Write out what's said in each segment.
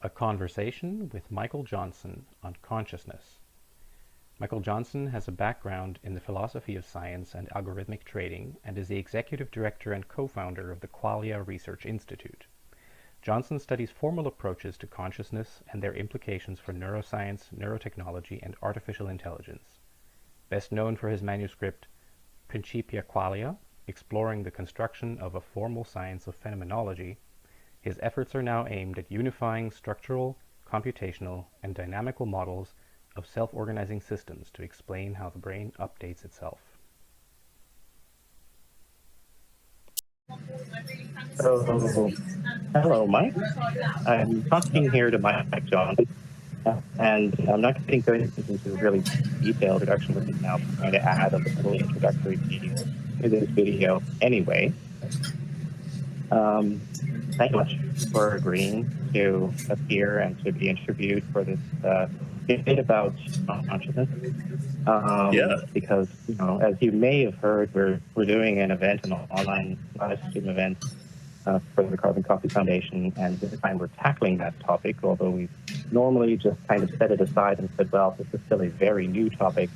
A conversation with Michael Johnson on consciousness. Michael Johnson has a background in the philosophy of science and algorithmic trading and is the executive director and co-founder of the Qualia Research Institute. Johnson studies formal approaches to consciousness and their implications for neuroscience, neurotechnology, and artificial intelligence. Best known for his manuscript Principia Qualia, exploring the construction of a formal science of phenomenology, his efforts are now aimed at unifying structural, computational, and dynamical models of self-organizing systems to explain how the brain updates itself. So, hello, Mike. I'm talking here to Mike Johnson, and I'm not going to go into a really detailed introduction with you now. I'm going to add a little introductory piece to this video anyway. Thank you much for agreeing to appear and to be interviewed for this bit about consciousness. Because, as you may have heard, we're doing an event, an online live stream event for the Carbon Copy Foundation, and this time we're tackling that topic, although we normally just kind of set it aside and said, well, this is still a very new topic,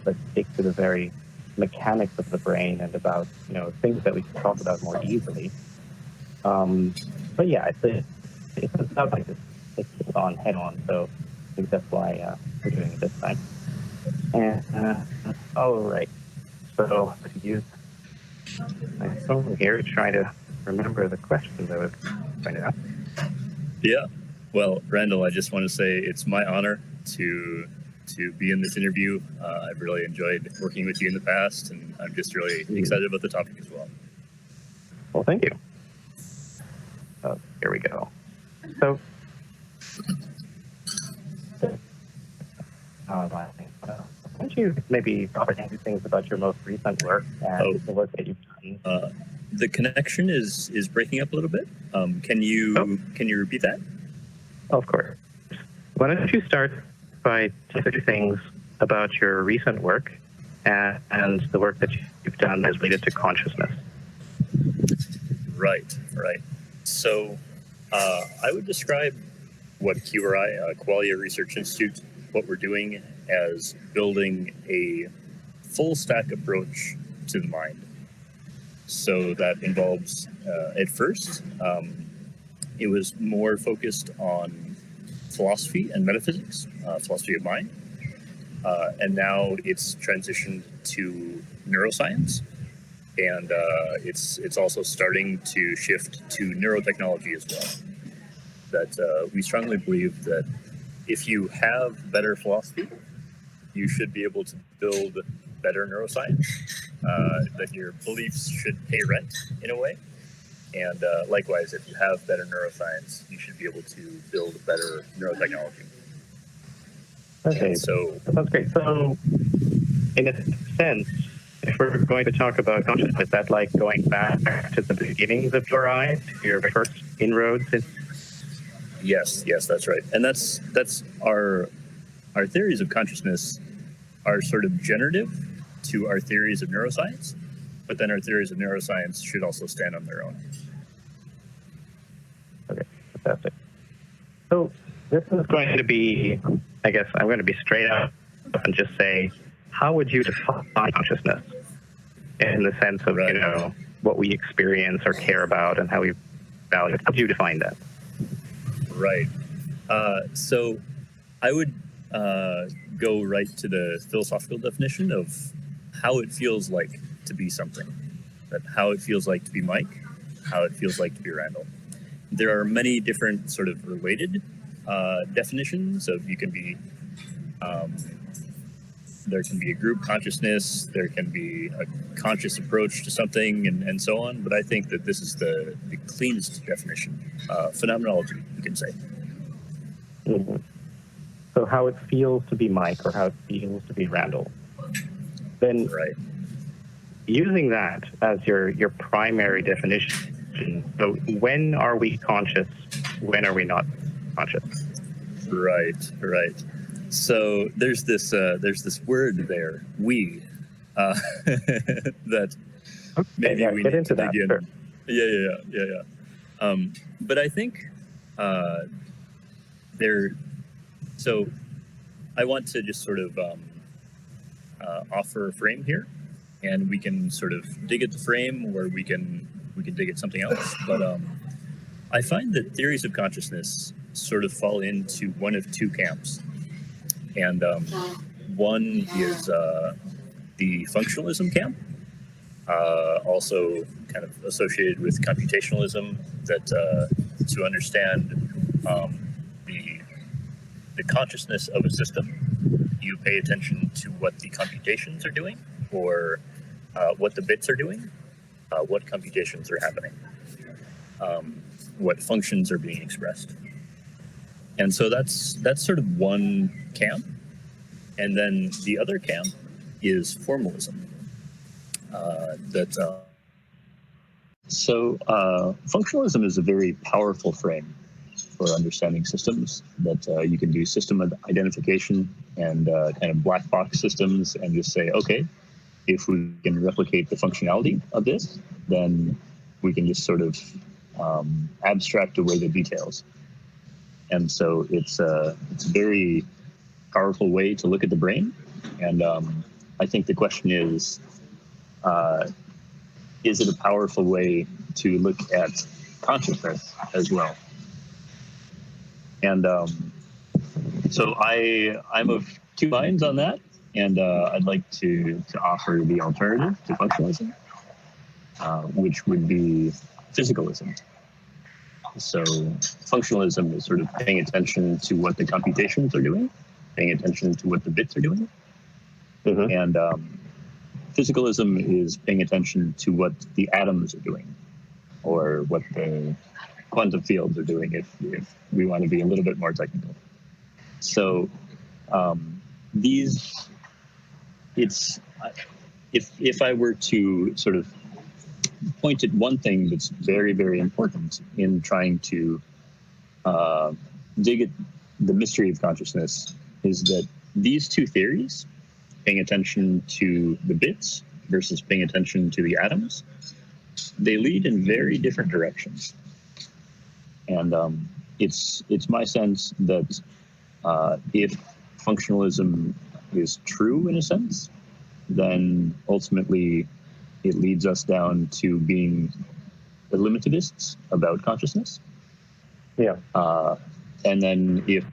let's stick to the very mechanics of the brain and about, things that we can talk about more easily. But yeah, it's about like this, it's on head on, so I think that's why we're doing it this time. And all right, so to use my phone here to try to remember the questions I was trying to ask. Yeah, well, Randall, I just want to say it's my honor to be in this interview. I've really enjoyed working with you in the past, and I'm just really excited about the topic as well. Well, thank you. Here we go. So, why don't you maybe talk about things about your most recent work and the work that you've done? The connection is breaking up a little bit. Can you repeat that? Of course. Why don't you start by telling a few things about your recent work and the work that you've done as related to consciousness? Right. So I would describe what QRI, Qualia Research Institute, what we're doing as building a full stack approach to the mind. So that involves, at first, it was more focused on philosophy and metaphysics, philosophy of mind. And now it's transitioned to neuroscience. And it's also starting to shift to neurotechnology as well. That we strongly believe that if you have better philosophy, you should be able to build better neuroscience, that your beliefs should pay rent in a way. And likewise, if you have better neuroscience, you should be able to build better neurotechnology. Okay, and so that sounds great. So, in a sense, if we're going to talk about consciousness, is that like going back to the beginnings of your eyes, your first inroads? Yes, that's right. And that's our theories of consciousness are sort of generative to our theories of neuroscience, but then our theories of neuroscience should also stand on their own. Okay, fantastic. So this is going to be, I guess I'm going to be straight up and just say, how would you define consciousness in the sense of, what we experience or care about and how we value it? How would you define that? Right. So I would go right to the philosophical definition of how it feels like to be something, that how it feels like to be Mike, how it feels like to be Randall. There are many different sort of related definitions of you can be, there can be a group consciousness, there can be a conscious approach to something and so on, but I think that this is the cleanest definition, phenomenology, you can say. Mm-hmm. So how it feels to be Mike or how it feels to be Randall. Then using that as your primary definition, so when are we conscious, when are we not conscious? Right. So there's this word there, we, that maybe we get need into to that. dig in. Sure. Yeah. But I think So I want to just sort of offer a frame here, and we can sort of dig at the frame, or we can dig at something else. But I find that theories of consciousness sort of fall into one of two camps, and one is the functionalism camp, also kind of associated with computationalism, that to understand the consciousness of a system, you pay attention to what the computations are doing, or what the bits are doing, what computations are happening, what functions are being expressed. And so that's sort of one camp. And then the other camp is formalism. Functionalism is a very powerful frame for understanding systems, that you can do system identification and kind of black box systems and just say, okay, if we can replicate the functionality of this, then we can just sort of abstract away the details. And so it's a very powerful way to look at the brain. And I think the question is it a powerful way to look at consciousness as well? And so I'm of two minds on that, and I'd like to offer the alternative to functionalism, which would be physicalism. So functionalism is sort of paying attention to what the computations are doing, paying attention to what the bits are doing. Mm-hmm. And physicalism is paying attention to what the atoms are doing, or what the quantum fields are doing, if we want to be a little bit more technical. So if I were to sort of point at one thing that's very, very important in trying to dig at the mystery of consciousness, is that these two theories, paying attention to the bits versus paying attention to the atoms, they lead in very different directions. And it's my sense that if functionalism is true in a sense, then ultimately it leads us down to being limitatists about consciousness. Yeah. And then if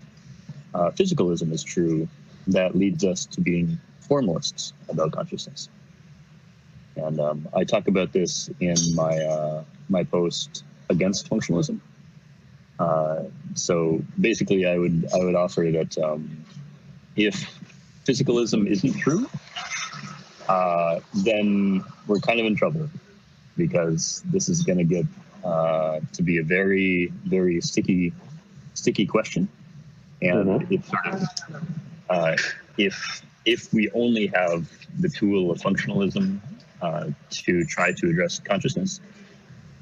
physicalism is true, that leads us to being formalists about consciousness. And I talk about this in my post against functionalism. So basically, I would offer that if physicalism isn't true, then we're kind of in trouble, because this is going to get to be a very, very sticky question. And it's sort of if we only have the tool of functionalism to try to address consciousness,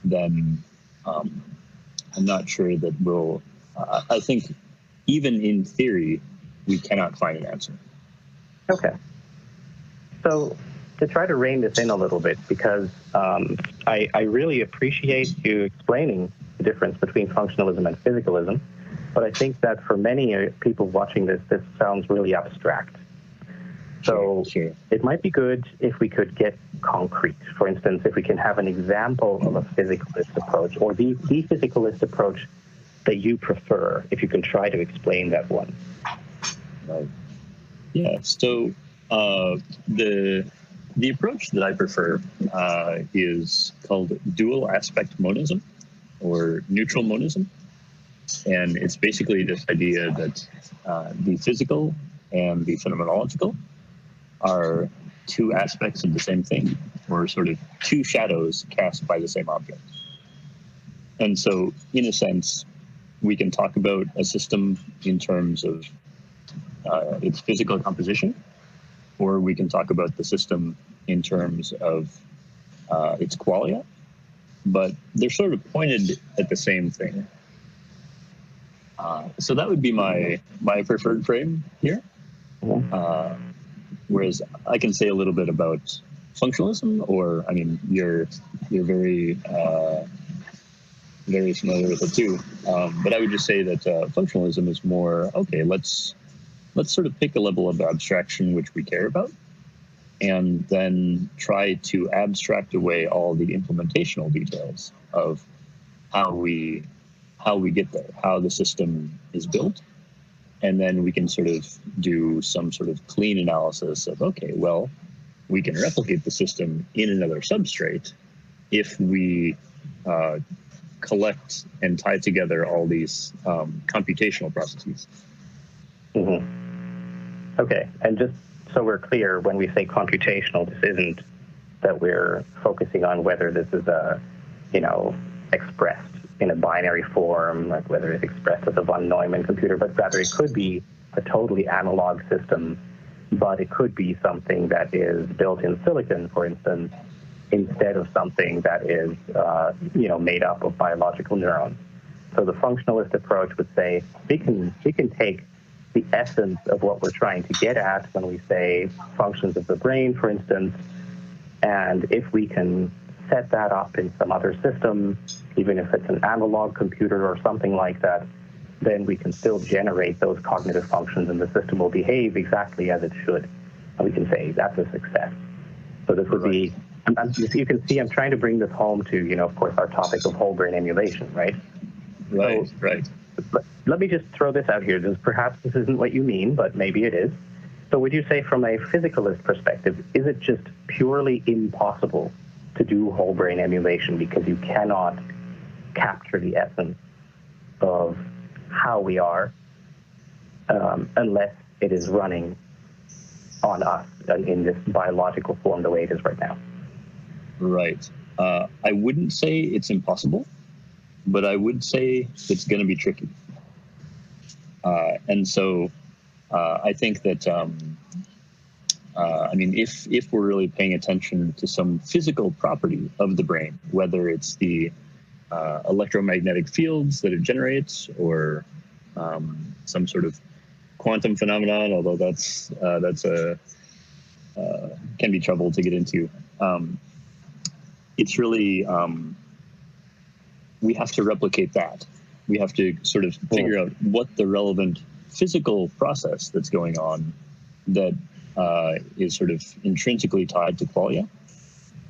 then I'm not sure that we'll. I think even in theory, we cannot find an answer. Okay. So to try to rein this in a little bit, because I really appreciate you explaining the difference between functionalism and physicalism, but I think that for many people watching this sounds really abstract. So sure. It might be good if we could get concrete. For instance, if we can have an example of a physicalist approach, or the physicalist approach that you prefer, if you can try to explain that one. Right. Yeah. So the approach that I prefer is called dual aspect monism, or neutral monism. And it's basically this idea that the physical and the phenomenological are two aspects of the same thing, or sort of two shadows cast by the same object. And so, in a sense, we can talk about a system in terms of its physical composition, or we can talk about the system in terms of its qualia, but they're sort of pointed at the same thing. So that would be my preferred frame here. Whereas I can say a little bit about functionalism, or I mean, you're very very familiar with it too. But I would just say that functionalism is more, okay, let's sort of pick a level of abstraction which we care about, and then try to abstract away all the implementational details of how we get there, how the system is built. And then we can sort of do some sort of clean analysis of, okay, well, we can replicate the system in another substrate if we collect and tie together all these computational processes. Mm-hmm. Okay, and just so we're clear, when we say computational, this isn't that we're focusing on whether this is expressed in a binary form, like whether it's expressed as a von Neumann computer, but rather it could be a totally analog system, but it could be something that is built in silicon, for instance, instead of something that is, made up of biological neurons. So the functionalist approach would say we can take the essence of what we're trying to get at when we say functions of the brain, for instance, and if we can set that up in some other system, even if it's an analog computer or something like that, then we can still generate those cognitive functions and the system will behave exactly as it should. And we can say that's a success. So this would be, you can see I'm trying to bring this home to, of course, our topic of whole brain emulation, right? Right, right. Let me just throw this out here. Perhaps this isn't what you mean, but maybe it is. So would you say from a physicalist perspective, is it just purely impossible to do whole brain emulation because you cannot capture the essence of how we are unless it is running on us in this biological form the way it is right now? Right. I wouldn't say it's impossible, but I would say it's going to be tricky. And so I think that, if we're really paying attention to some physical property of the brain, whether it's the electromagnetic fields that it generates or some sort of quantum phenomenon, although that's can be trouble to get into. It's really, we have to replicate that. We have to sort of figure out what the relevant physical process that's going on that is sort of intrinsically tied to qualia.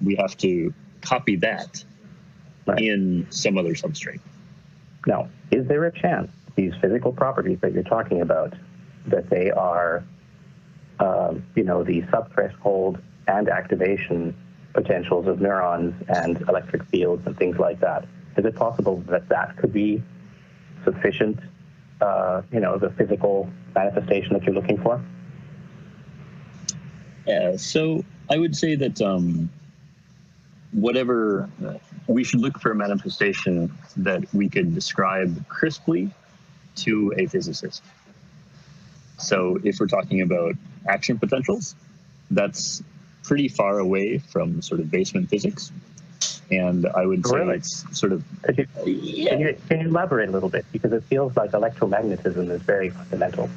We have to copy that in some other substrate. Now, is there a chance these physical properties that you're talking about, that they are, the subthreshold and activation potentials of neurons and electric fields and things like that? Is it possible that that could be sufficient, the physical manifestation that you're looking for? Yeah, so I would say that we should look for a manifestation that we could describe crisply to a physicist. So if we're talking about action potentials, that's pretty far away from sort of basement physics. And I would say it's sort of... Can you elaborate a little bit? Because it feels like electromagnetism is very fundamental.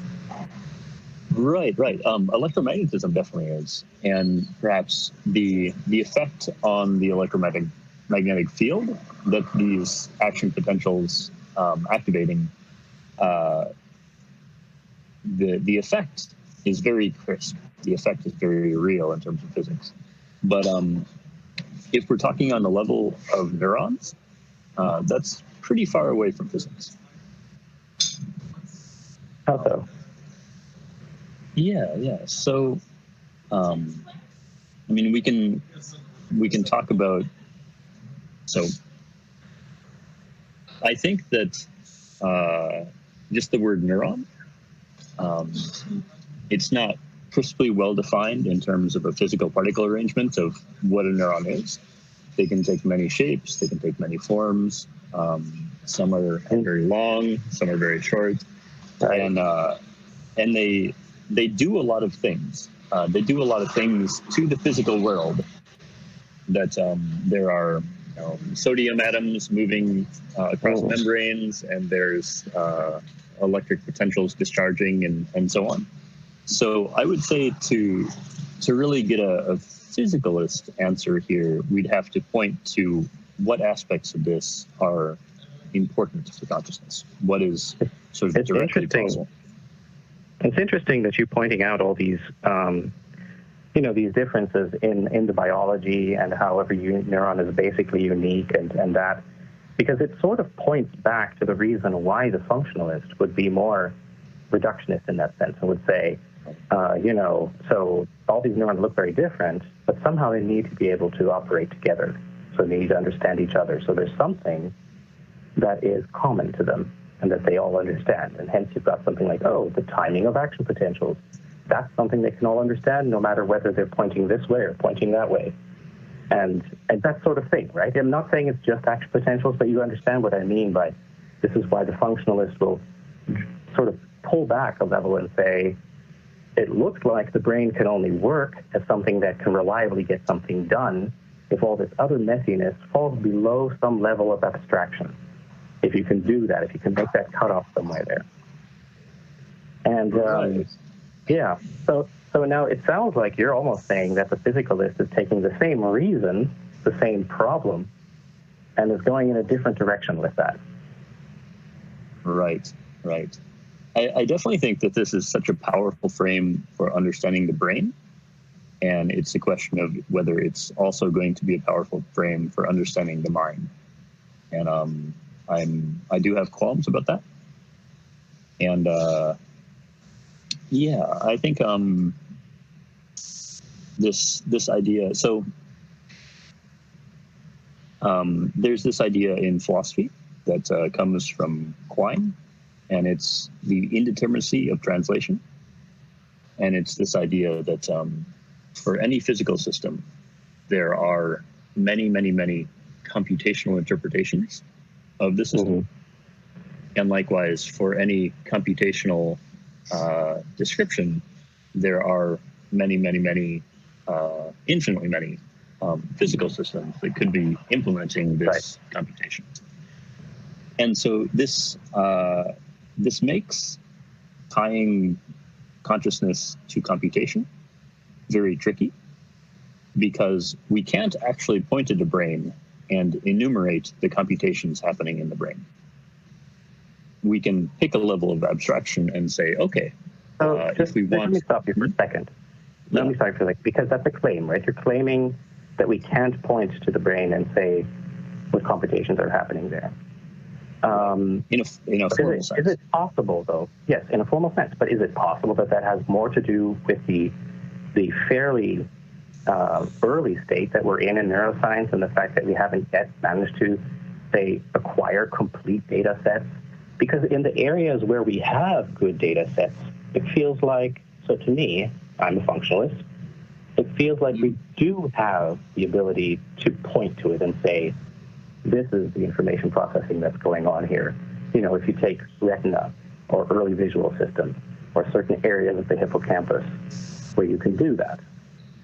Right. Electromagnetism definitely is. And perhaps the effect on the electromagnetic field that these action potentials activating, the effect is very crisp. The effect is very real in terms of physics. But if we're talking on the level of neurons, that's pretty far away from physics. How so? Yeah. So, we can talk about. So, I think that just the word neuron, it's not crisply well defined in terms of a physical particle arrangement of what a neuron is. They can take many shapes. They can take many forms. Some are very long. Some are very short. And they do a lot of things. They do a lot of things to the physical world. That there are sodium atoms moving across membranes, and there's electric potentials discharging, and so on. So I would say to really get a physicalist answer here, we'd have to point to what aspects of this are important to consciousness? What is sort of directly causal? It's interesting that you're pointing out all these, these differences in the biology and how every neuron is basically unique and that, because it sort of points back to the reason why the functionalist would be more reductionist in that sense and would say, so all these neurons look very different, but somehow they need to be able to operate together. So they need to understand each other. So there's something that is common to them and that they all understand. And hence you've got something like, the timing of action potentials. That's something they can all understand no matter whether they're pointing this way or pointing that way. And that sort of thing, right? I'm not saying it's just action potentials, but you understand what I mean by this is why the functionalist will sort of pull back a level and say, it looks like the brain can only work as something that can reliably get something done if all this other messiness falls below some level of abstraction. If you can do that, if you can make that cutoff somewhere there. And so now it sounds like you're almost saying that the physicalist is taking the same reason, the same problem, and is going in a different direction with that. Right. I definitely think that this is such a powerful frame for understanding the brain, and it's a question of whether it's also going to be a powerful frame for understanding the mind. And I do have qualms about that. And I think this idea. So there's this idea in philosophy that comes from Quine. And it's the indeterminacy of translation. And it's this idea that for any physical system, there are many, many, many computational interpretations of the system. Mm-hmm. And likewise, for any computational description, there are many, many, many, infinitely many physical systems that could be implementing this computation. And so this makes tying consciousness to computation very tricky, because we can't actually point to the brain and enumerate the computations happening in the brain. We can pick a level of abstraction and say, okay, if we want... Let me stop you for a second. Let me stop you for a second, because that's a claim, right? You're claiming that we can't point to the brain and say what computations are happening there. In a formal sense. Is it possible, though? Yes, in a formal sense. But is it possible that that has more to do with the fairly early state that we're in neuroscience, and the fact that we haven't yet managed to, say, acquire complete data sets? Because in the areas where we have good data sets, it feels like, so to me, I'm a functionalist, it feels like we do have the ability to point to it and say, this is the information processing that's going on here. If you take retina or early visual systems or certain areas of the hippocampus where you can do that.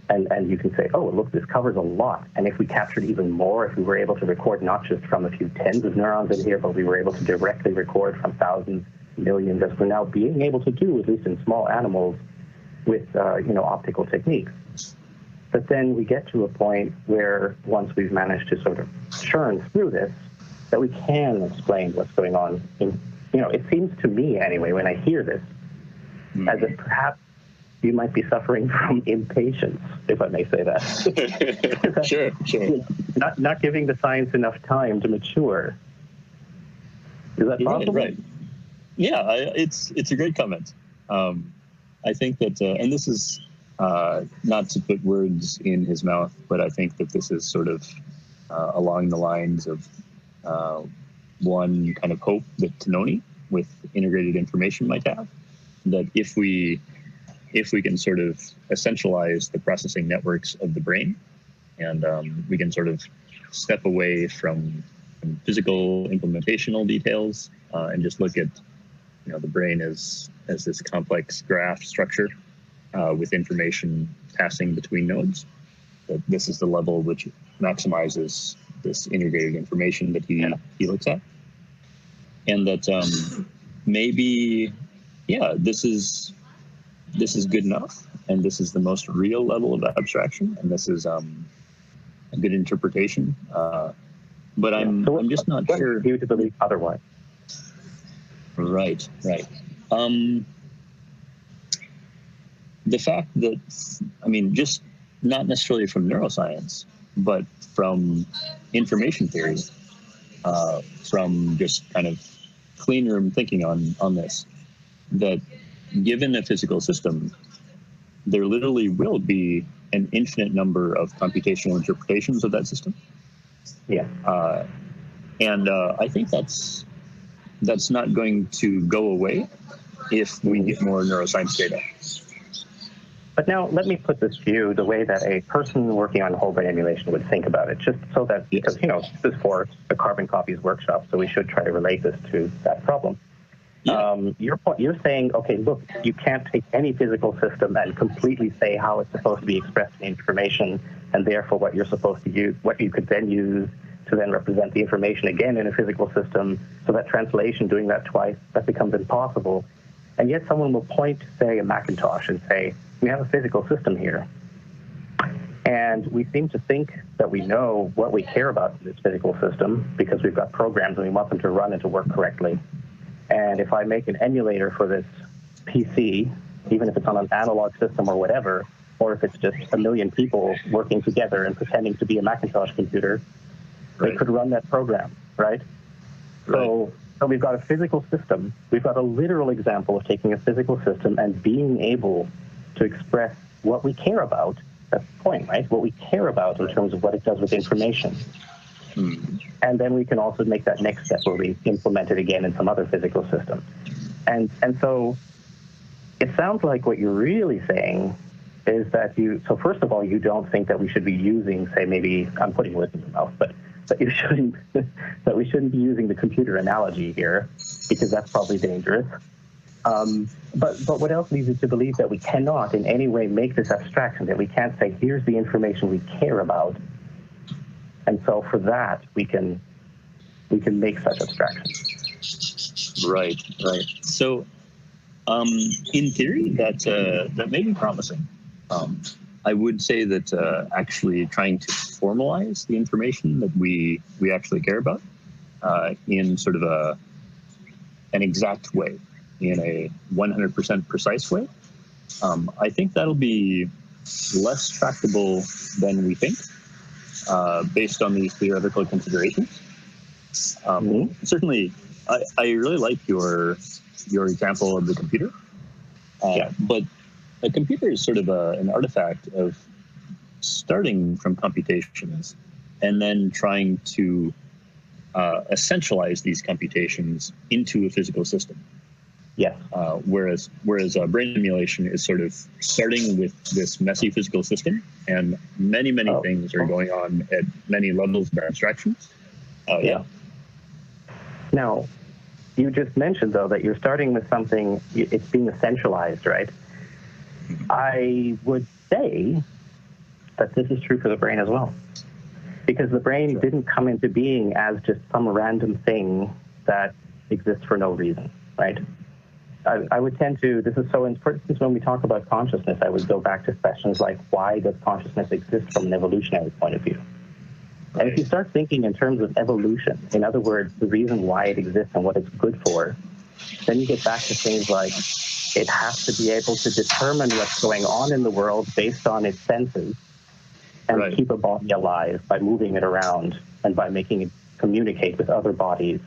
And you can say, look, this covers a lot. And if we captured even more, if we were able to record not just from a few tens of neurons in here, but we were able to directly record from thousands, millions, as we're now being able to do, at least in small animals, with optical techniques. But then we get to a point where once we've managed to sort of churn through this, that we can explain what's going on. It seems to me anyway, when I hear this, as if perhaps you might be suffering from impatience, if I may say that. Sure. Not giving the science enough time to mature. Is that possible? Right. Yeah, it's a great comment. I think that, and this is not to put words in his mouth, but I think that this is sort of along the lines of one kind of hope that Tononi with integrated information might have, that if we can sort of essentialize the processing networks of the brain, and we can sort of step away from physical implementational details and just look at the brain as this complex graph structure with information passing between nodes, that this is the level which maximizes this integrated information that he looks at. And that maybe, this is good enough, and this is the most real level of abstraction, and this is a good interpretation. But I'm just not sure. You to believe otherwise. Right. The fact that, just not necessarily from neuroscience, but from information theory, from just kind of clean room thinking on this, that given a physical system, there literally will be an infinite number of computational interpretations of that system. Yeah. And I think that's not going to go away if we get more neuroscience data. But now let me put this to you the way that a person working on whole brain emulation would think about it, just so that, because, this is for the Carbon Copies workshop, so we should try to relate this to that problem. Yeah. You're saying, okay, look, you can't take any physical system and completely say how it's supposed to be expressed in information, and therefore what you're supposed to use, what you could then use to then represent the information again in a physical system, so that translation, doing that twice, that becomes impossible. And yet someone will point to, say, a Macintosh and say, we have a physical system here. And we seem to think that we know what we care about in this physical system because we've got programs and we want them to run and to work correctly. And if I make an emulator for this PC, even if it's on an analog system or whatever, or if it's just a million people working together and pretending to be a Macintosh computer, right, they could run that program, right? So we've got a physical system. We've got a literal example of taking a physical system and being able to express what we care about. That's the point, right? What we care about in terms of what it does with information. And then we can also make that next step where we implement it again in some other physical system. And so it sounds like what you're really saying is that so first of all, you don't think that we should be using, say, maybe, I'm putting words in your mouth, but you shouldn't, that we shouldn't be using the computer analogy here, because that's probably dangerous. But what else leads you to believe that we cannot in any way make this abstraction, that we can't say, here's the information we care about, and so for that we can make such abstractions? Right. So, in theory, that may be promising. I would say that actually trying to formalize the information that we actually care about in sort of an exact way, in a 100% precise way, I think that'll be less tractable than we think, based on these theoretical considerations. Certainly, I really like your example of the computer, but a computer is sort of an artifact of starting from computations and then trying to essentialize these computations into a physical system. Yes. Whereas brain emulation is sort of starting with this messy physical system, and many things are going on at many levels of abstractions. Now, you just mentioned, though, that you're starting with something, it's being essentialized, right? I would say that this is true for the brain as well. Because the brain didn't come into being as just some random thing that exists for no reason, right? I would tend to, for instance, when we talk about consciousness, I would go back to questions like, why does consciousness exist from an evolutionary point of view? And if you start thinking in terms of evolution, in other words, the reason why it exists and what it's good for, then you get back to things like it has to be able to determine what's going on in the world based on its senses and keep a body alive by moving it around and by making it communicate with other bodies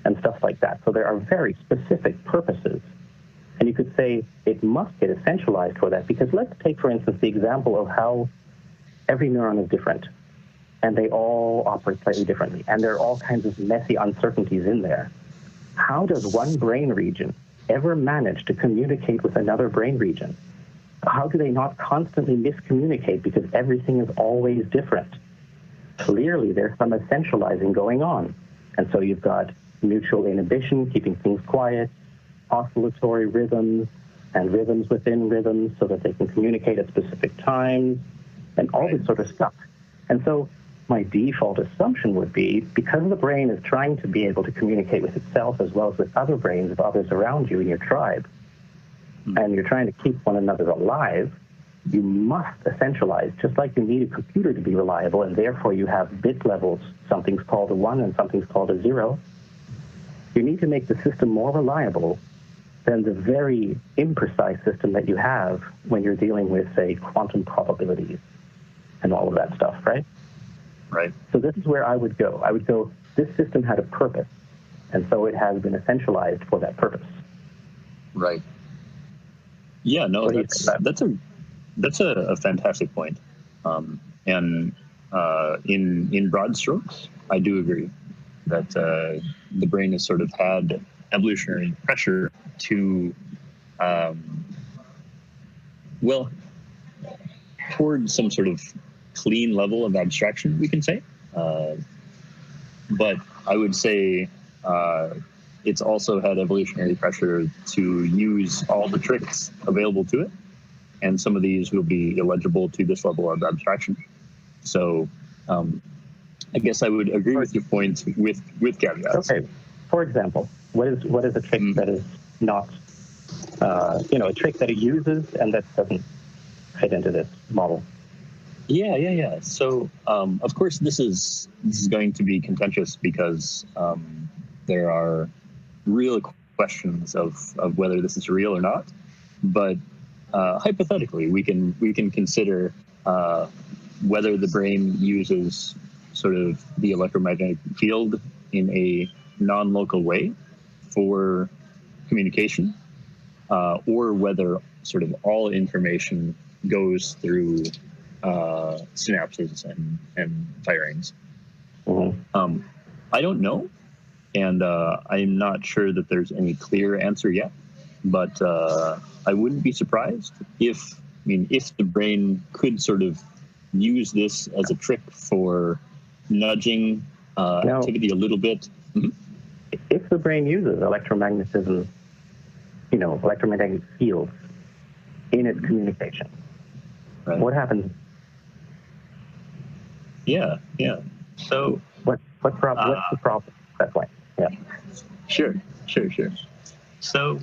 and stuff like that. So there are very specific purposes. And you could say it must get essentialized for that, because let's take, for instance, the example of how every neuron is different and they all operate slightly differently. And there are all kinds of messy uncertainties in there. How does one brain region ever manage to communicate with another brain region? How do they not constantly miscommunicate because everything is always different? Clearly, there's some essentializing going on. And so you've got mutual inhibition, keeping things quiet, oscillatory rhythms, and rhythms within rhythms so that they can communicate at specific times, and all this sort of stuff. And so my default assumption would be, because the brain is trying to be able to communicate with itself as well as with other brains of others around you in your tribe, and you're trying to keep one another alive, you must essentialize, just like you need a computer to be reliable, and therefore you have bit levels. Something's called a 1 and something's called a 0. You need to make the system more reliable than the very imprecise system that you have when you're dealing with, say, quantum probabilities and all of that stuff, right? Right. So this is where I would go. I would go, this system had a purpose, and so it has been essentialized for that purpose. Right. Yeah, no, that's a fantastic point. And in broad strokes, I do agree that the brain has sort of had evolutionary pressure to, toward some sort of clean level of abstraction, we can say. But I would say it's also had evolutionary pressure to use all the tricks available to it. And some of these will be illegible to this level of abstraction. So I guess I would agree with your point with caveats. Okay. For example, what is a trick that is not, a trick that it uses and that doesn't fit into this model? Yeah. So, of course, this is going to be contentious because there are real questions of whether this is real or not. But hypothetically, we can consider whether the brain uses sort of the electromagnetic field in a non-local way for communication, or whether sort of all information goes through synapses and firings. Mm-hmm. I don't know, and I'm not sure that there's any clear answer yet, but I wouldn't be surprised if the brain could sort of use this as a trick for nudging activity a little bit. Mm-hmm. If the brain uses electromagnetism, electromagnetic fields in its communication, right. What happens? Yeah. So what's the problem? That's why. Yeah. Sure. So,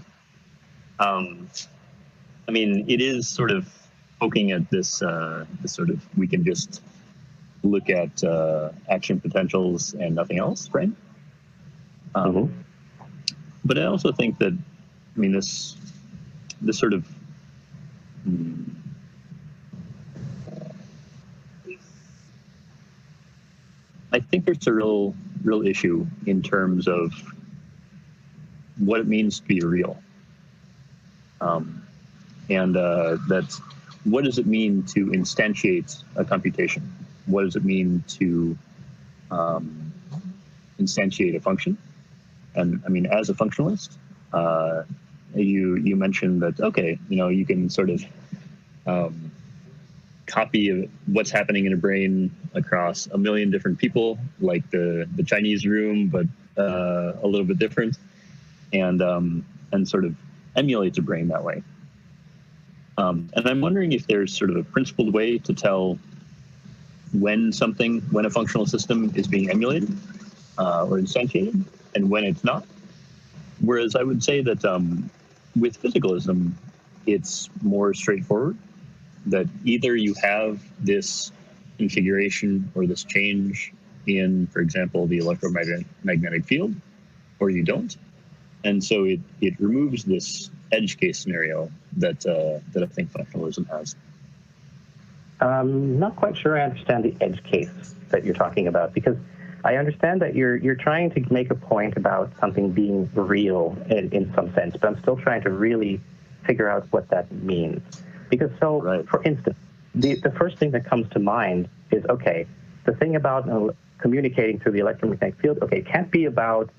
it is sort of poking at this sort of, we can just look at action potentials and nothing else, right? But I also think that, this sort of I think there's a real issue in terms of what it means to be real. And that's, what does it mean to instantiate a computation? What does it mean to instantiate a function? And as a functionalist, you mentioned that, okay, you can sort of copy what's happening in a brain across a million different people, like the Chinese room, but a little bit different, and sort of emulate a brain that way. And I'm wondering if there's sort of a principled way to tell when a functional system is being emulated or instantiated, and when it's not. Whereas I would say that with physicalism, it's more straightforward, that either you have this configuration or this change in, for example, the electromagnetic field, or you don't. And so it removes this edge case scenario that I think functionalism has. Not quite sure I understand the edge case that you're talking about, because I understand that you're trying to make a point about something being real in some sense, but I'm still trying to really figure out what that means. Because right. For instance, the first thing that comes to mind is, okay, the thing about communicating through the electromagnetic field, okay, it can't be about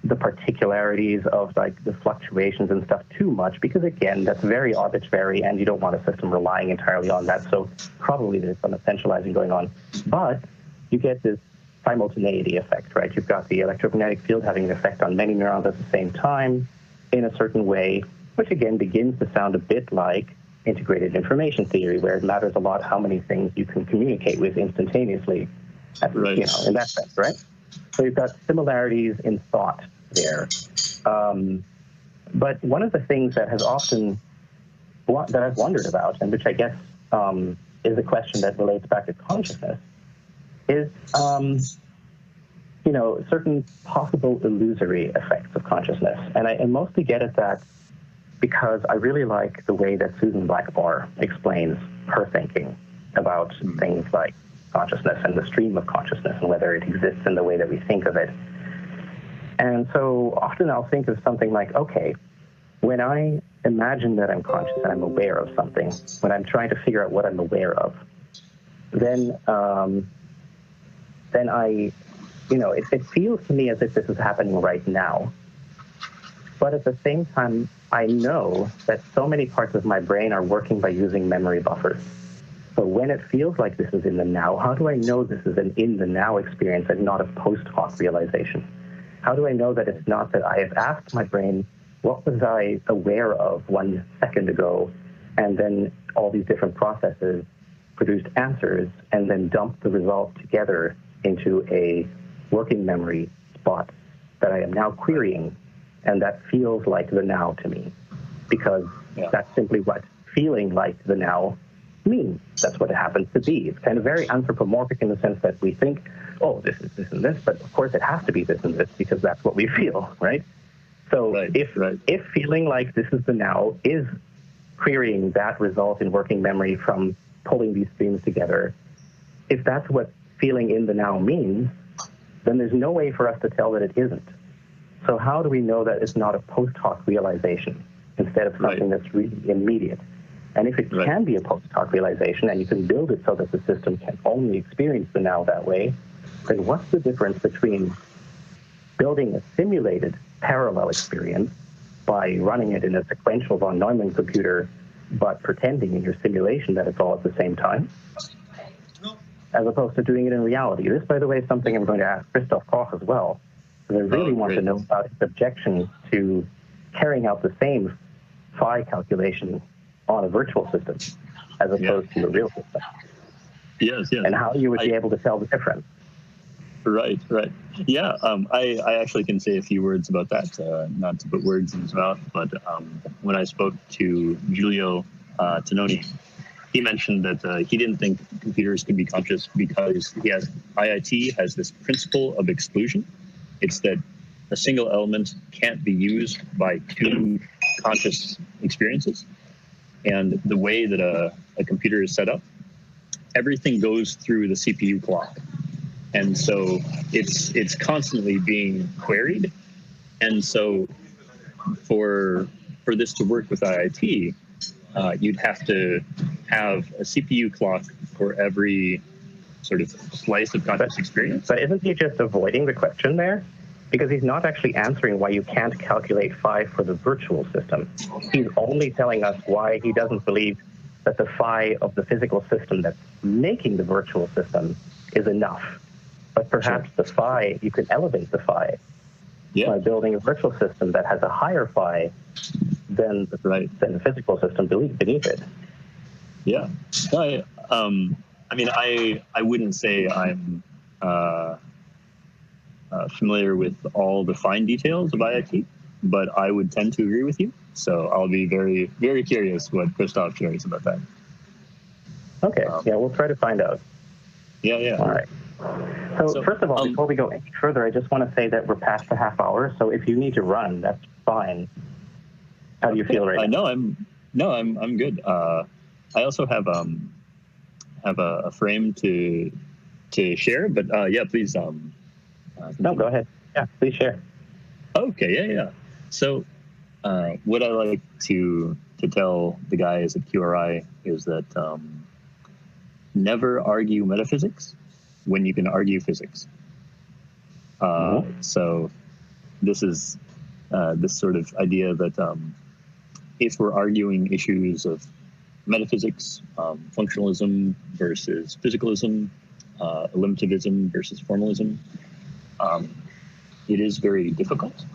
the particularities of like the fluctuations and stuff too much, because again, that's very arbitrary and you don't want a system relying entirely on that. So probably there's some essentializing going on, but you get this simultaneity effect, right? You've got the electromagnetic field having an effect on many neurons at the same time in a certain way, which again begins to sound a bit like integrated information theory, where it matters a lot how many things you can communicate with instantaneously, right. In that sense, right? So you've got similarities in thought there. But one of the things that has often, that I've wondered about, and which I guess is a question that relates back to consciousness, is certain possible illusory effects of consciousness. And I mostly get at that because I really like the way that Susan Blackmore explains her thinking about things like consciousness and the stream of consciousness and whether it exists in the way that we think of it. And so often I'll think of something like, okay, when I imagine that I'm conscious and I'm aware of something, when I'm trying to figure out what I'm aware of, then it feels to me as if this is happening right now. But at the same time, I know that so many parts of my brain are working by using memory buffers. So when it feels like this is in the now, how do I know this is an in the now experience and not a post hoc realization? How do I know that it's not that I have asked my brain, what was I aware of 1 second ago, and then all these different processes produced answers and then dumped the result together into a working memory spot that I am now querying, and that feels like the now to me, because that's simply what feeling like the now means. That's what it happens to be. It's kind of very anthropomorphic in the sense that we think, oh, this is this and this, but of course it has to be this and this because that's what we feel, right? So if feeling like this is the now is querying that result in working memory from pulling these streams together, if that's what feeling in the now means, then there's no way for us to tell that it isn't. So how do we know that it's not a post hoc realization instead of something that's really immediate? And if it can be a post hoc realization and you can build it so that the system can only experience the now that way, then what's the difference between building a simulated parallel experience by running it in a sequential von Neumann computer, but pretending in your simulation that it's all at the same time, as opposed to doing it in reality? This, by the way, is something I'm going to ask Christoph Koch as well, because I really want to know about his objection to carrying out the same phi calculation on a virtual system as opposed to a real system. Yes. And how you would be able to tell the difference. Right. Yeah, I actually can say a few words about that, not to put words in his mouth, but when I spoke to Giulio Tononi, he mentioned that he didn't think computers could be conscious because IIT has this principle of exclusion. It's that a single element can't be used by two conscious experiences. And the way that a computer is set up, everything goes through the CPU clock. And so it's constantly being queried. And so for this to work with IIT, you'd have to have a CPU clock for every sort of slice of conscious experience. But isn't he just avoiding the question there? Because he's not actually answering why you can't calculate phi for the virtual system. He's only telling us why he doesn't believe that the phi of the physical system that's making the virtual system is enough. But perhaps the phi, you could elevate the phi by building a virtual system that has a higher phi than the physical system beneath it. Yeah. I mean, I wouldn't say I'm familiar with all the fine details of IIT, but I would tend to agree with you. So I'll be very, very curious what Christoph shares about that. Okay. We'll try to find out. Yeah. All right. So first of all, before we go any further, I just want to say that we're past the half hour. So if you need to run, that's fine. How do you feel right now? I'm good. I also have a frame to share, but please. No, go ahead. Yeah, please share. Okay, yeah. So what I like to tell the guys at QRI is that never argue metaphysics when you can argue physics. So this is this sort of idea that if we're arguing issues of metaphysics, functionalism versus physicalism, eliminativism versus formalism, it is very difficult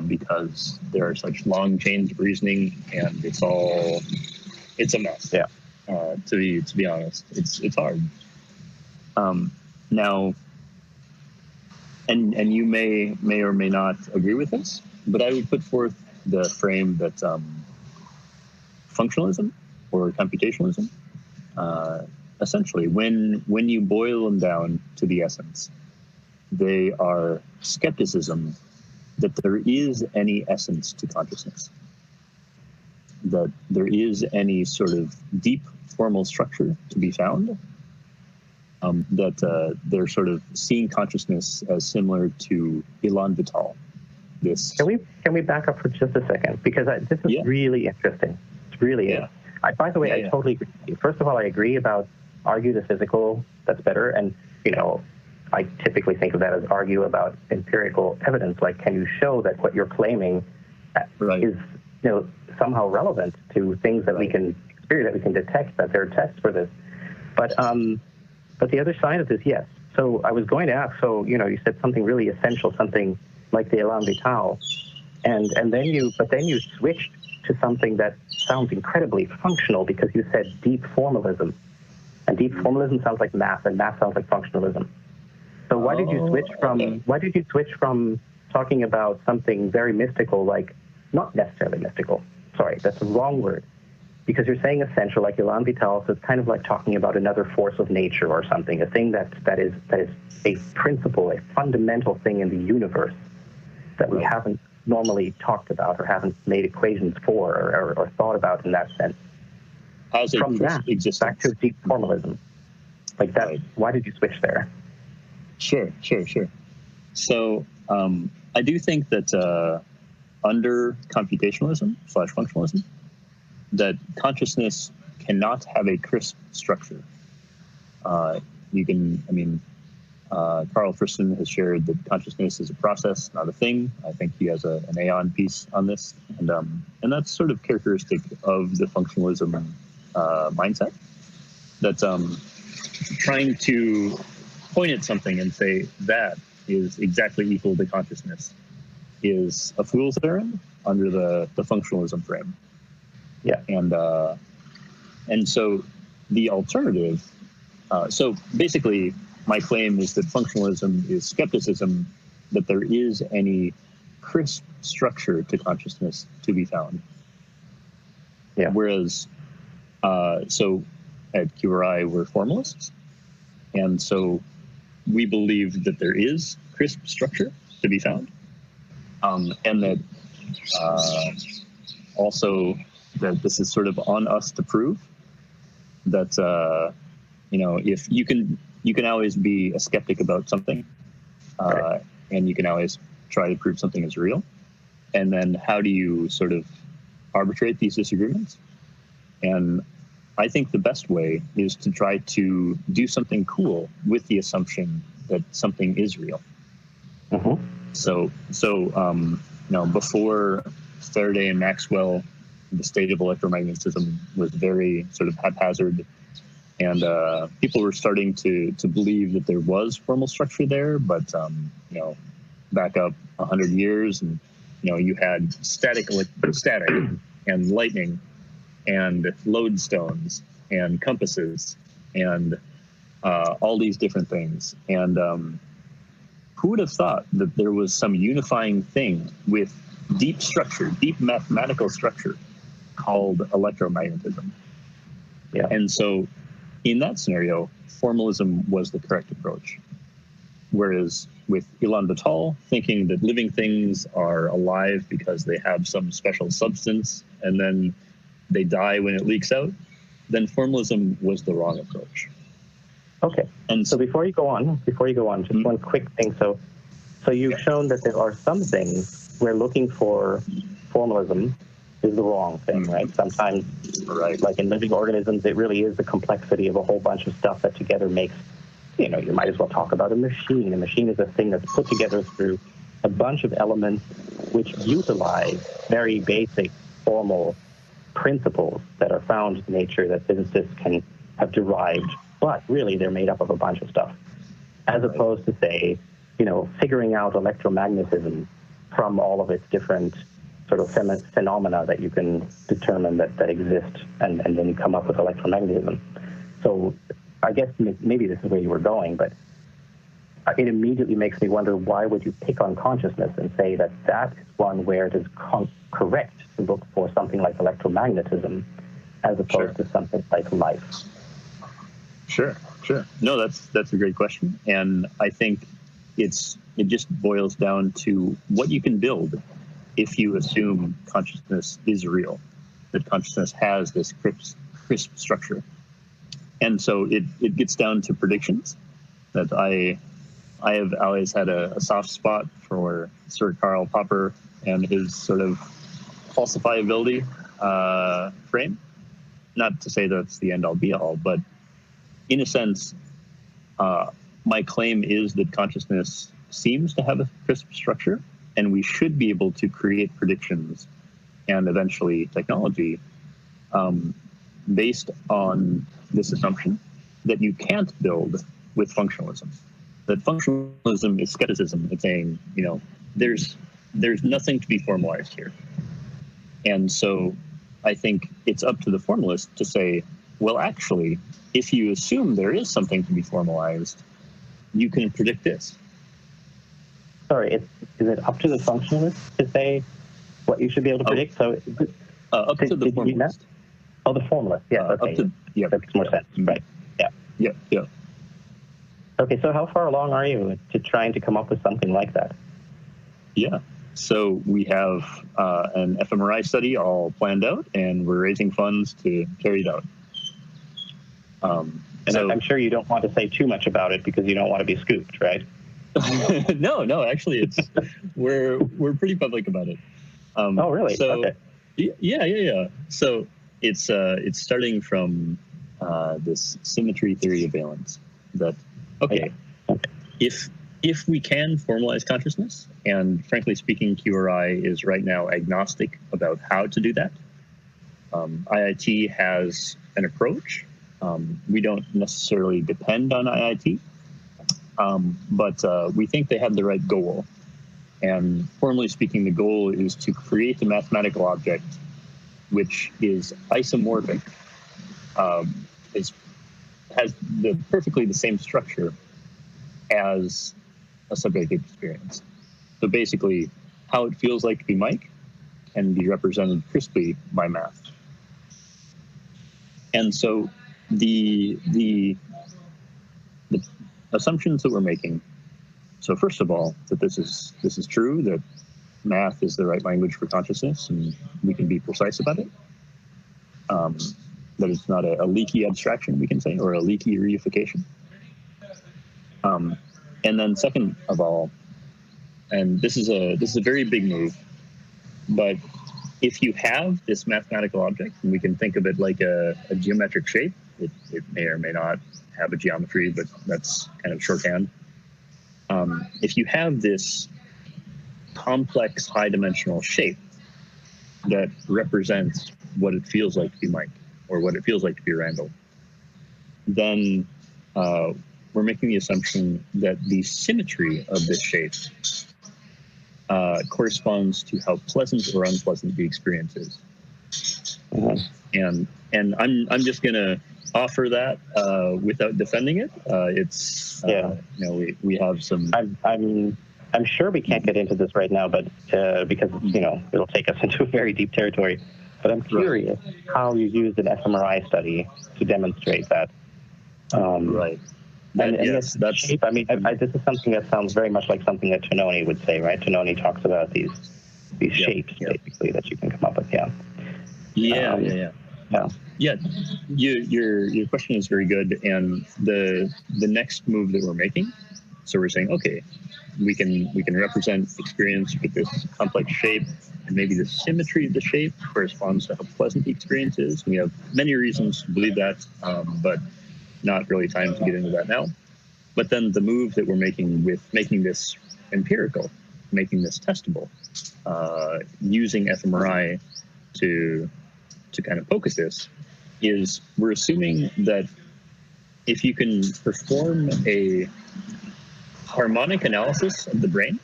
because there are such long chains of reasoning, and it's a mess. Yeah. To be honest, it's hard. Now, and you may or may not agree with this, but I would put forth the frame that functionalism or computationalism essentially, when you boil them down to the essence, they are skepticism that there is any essence to consciousness, that there is any sort of deep formal structure to be found, that they're sort of seeing consciousness as similar to Elan Vital. This Can we back up for just a second, because this is really interesting. It's really is. By the way, I totally agree with you. First of all, I agree about argue the physical. That's better, and I typically think of that as argue about empirical evidence. Like, can you show that what you're claiming is somehow relevant to things that we can experience, that we can detect, that there are tests for this. But the other side of this, yes. So I was going to ask. So you said something really essential, something like the Elan Vital, and then you switched to something that sounds incredibly functional, because you said deep formalism, and deep formalism sounds like math, and math sounds like functionalism. So why did you switch from talking about something very mystical, like, not necessarily mystical, sorry, that's the wrong word, because you're saying essential, like Elan Vital, so it's kind of like talking about another force of nature or something, a thing that is a principle, a fundamental thing in the universe that we haven't normally talked about or haven't made equations for or thought about in that sense. From that, back to deep formalism. Like that, why did you switch there? Sure. So I do think that under computationalism / functionalism, that consciousness cannot have a crisp structure. Carl Friston has shared that consciousness is a process, not a thing. I think he has an Aeon piece on this, and that's sort of characteristic of the functionalism mindset. That's trying to point at something and say that is exactly equal to consciousness is a fool's errand under the functionalism frame. Yeah, and so the alternative. So basically, my claim is that functionalism is skepticism that there is any crisp structure to consciousness to be found. Yeah. Whereas, so at QRI, we're formalists. And so we believe that there is crisp structure to be found. And that also that this is sort of on us to prove that, if you can always be a skeptic about something, and you can always try to prove something is real. And then how do you sort of arbitrate these disagreements? And I think the best way is to try to do something cool with the assumption that something is real. Mm-hmm. So before Faraday and Maxwell, the state of electromagnetism was very sort of haphazard. And people were starting to believe that there was formal structure there, but back up 100 years, and you had static and lightning, and lodestones, and compasses, and all these different things. And who would have thought that there was some unifying thing with deep structure, deep mathematical structure, called electromagnetism? Yeah. And so, in that scenario, formalism was the correct approach. Whereas with Elan Vital, thinking that living things are alive because they have some special substance and then they die when it leaks out, then formalism was the wrong approach. Okay. And so before you go on, just one quick thing. So you've shown that there are some things where looking for formalism is the wrong thing, right? Sometimes, like in living organisms, it really is the complexity of a whole bunch of stuff that together makes, you might as well talk about a machine. A machine is a thing that's put together through a bunch of elements which utilize very basic formal principles that are found in nature that physicists can have derived, but really they're made up of a bunch of stuff. As opposed to, say, figuring out electromagnetism from all of its different sort of phenomena that you can determine that exist, and then you come up with electromagnetism. So I guess maybe this is where you were going, but it immediately makes me wonder, why would you pick on consciousness and say that is one where it is correct to look for something like electromagnetism as opposed to something like life? Sure. No, that's a great question, and I think it just boils down to what you can build if you assume consciousness is real, that consciousness has this crisp structure, and so it gets down to predictions. That I have always had a soft spot for Sir Karl Popper and his sort of falsifiability frame. Not to say that's the end-all be-all, but in a sense, my claim is that consciousness seems to have a crisp structure, and we should be able to create predictions and eventually technology based on this assumption that you can't build with functionalism. That functionalism is skepticism. It's saying, there's nothing to be formalized here. And so I think it's up to the formalist to say, well, actually, if you assume there is something to be formalized, you can predict this. Sorry, is it up to the functionalist to say what you should be able to predict? So up to the formalist. Oh, the formalist. Yeah. Okay. That makes more sense. Right. Yeah. Yeah. Okay. So how far along are you to trying to come up with something like that? Yeah. So we have an Fmri study all planned out, and we're raising funds to carry it out. I'm sure you don't want to say too much about it because you don't want to be scooped, right? No. Actually, we're pretty public about it. Oh, really? So, okay. Yeah. So it's starting from this symmetry theory of valence. That if we can formalize consciousness, and frankly speaking, QRI is right now agnostic about how to do that. IIT has an approach. We don't necessarily depend on IIT, but we think they have the right goal. And formally speaking, the goal is to create a mathematical object which is isomorphic, has perfectly the same structure as a subjective experience. So basically, how it feels like to be Mike can be represented crisply by math. And so the assumptions that we're making. So first of all, that this is true, that math is the right language for consciousness, and we can be precise about it. That it's not a leaky abstraction, we can say, or a leaky reification. And then second of all, and this is a very big move, but if you have this mathematical object, and we can think of it like a geometric shape, it may or may not have a geometry, but that's kind of shorthand. If you have this complex high-dimensional shape that represents what it feels like to be Mike, or what it feels like to be Randall, then we're making the assumption that the symmetry of this shape corresponds to how pleasant or unpleasant the experience is. And I'm just going to offer that without defending it. We have some. I'm sure we can't get into this right now, but because it'll take us into a very deep territory. But I'm curious how you used an Fmri study to demonstrate that. Right. Yes, that's shape. I mean, this is something that sounds very much like something that Tononi would say, right? Tononi talks about these shapes basically that you can come up with. Yeah. Your question is very good, and the next move that we're making. So we're saying, okay, we can represent experience with this complex shape, and maybe the symmetry of the shape corresponds to how pleasant the experience is. We have many reasons to believe that, but not really time to get into that now. But then the move that we're making with making this empirical, making this testable, using Fmri to kind of focus this, is we're assuming that if you can perform a harmonic analysis of the brain,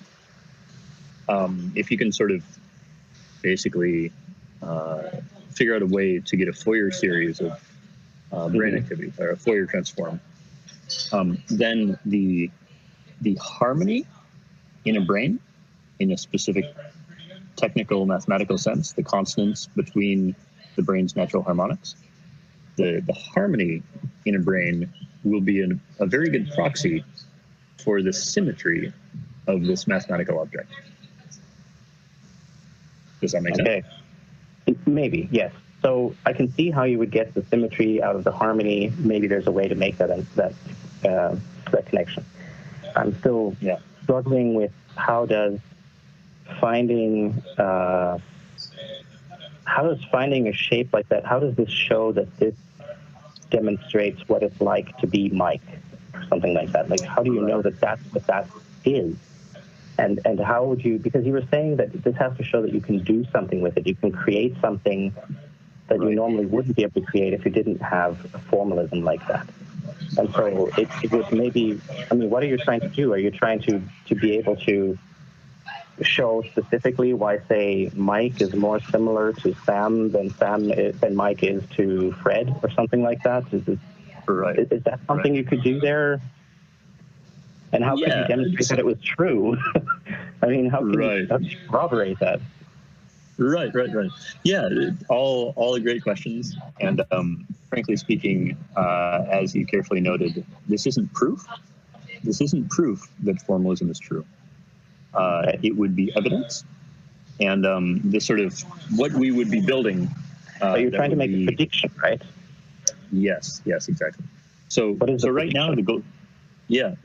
if you can sort of basically figure out a way to get a Fourier series of brain activity, or a Fourier transform, then the harmony in a brain, in a specific technical mathematical sense, the consonance between the brain's natural harmonics, the harmony in a brain will be a very good proxy for the symmetry of this mathematical object. Does that make sense? Maybe, yes. So I can see how you would get the symmetry out of the harmony. Maybe there's a way to make that connection. I'm still struggling with how does finding a shape like that, how does this show that this demonstrates what it's like to be Mike or something like that? Like, how do you know that that's what that is? And how would you, because you were saying that this has to show that you can do something with it. You can create something that you normally wouldn't be able to create if you didn't have a formalism like that. And so it would maybe, I mean, what are you trying to do? Are you trying to be able to show specifically why, say, Mike is more similar to Sam than Mike is to Fred or something like that? Is that something you could do there? And how could you demonstrate that it was true? I mean, how can you corroborate that? Right. Yeah, all great questions. And frankly speaking, as you carefully noted, this isn't proof. This isn't proof that formalism is true. It would be evidence. And this sort of what we would be building. So you're trying to make a prediction, right? Yes, exactly. So right now,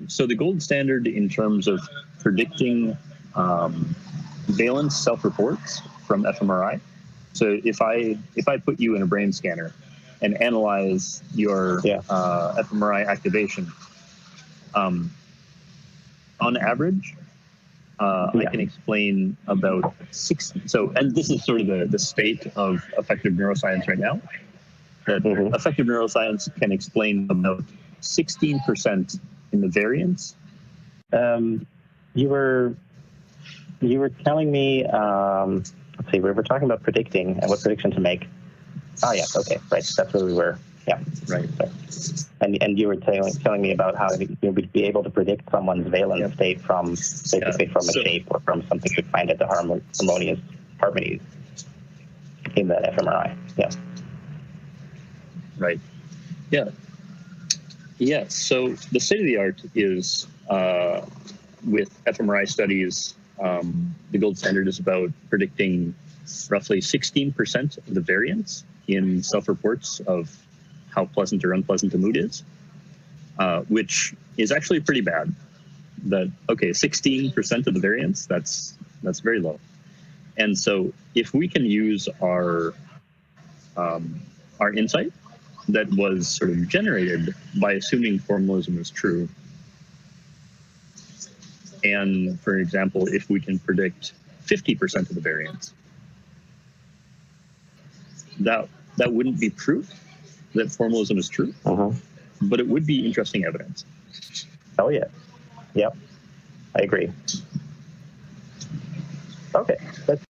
so the gold standard in terms of predicting valence self-reports from fMRI. So if I put you in a brain scanner and analyze your fMRI activation, on average, I can explain about 60. So, and this is sort of the state of effective neuroscience right now. That effective neuroscience can explain about 16% in the variance. You were telling me, let's see, we were talking about predicting and what prediction to make. Oh, yeah, okay, right, that's where we were. Yeah, right. And you were telling me about how you would be able to predict someone's valence state from basically from a shape or from something you'd find at the harmonies in the fMRI. Yeah. Right. Yeah. Yeah. So the state of the art is with fMRI studies, the gold standard is about predicting roughly 16% of the variance in self-reports of how pleasant or unpleasant a mood is, which is actually pretty bad. 16% of the variance, that's very low. And so if we can use our insight that was sort of generated by assuming formalism is true, and for example, if we can predict 50% of the variance, that wouldn't be proof that formalism is true, but it would be interesting evidence. Oh, yeah. Yep. I agree. Okay. Let's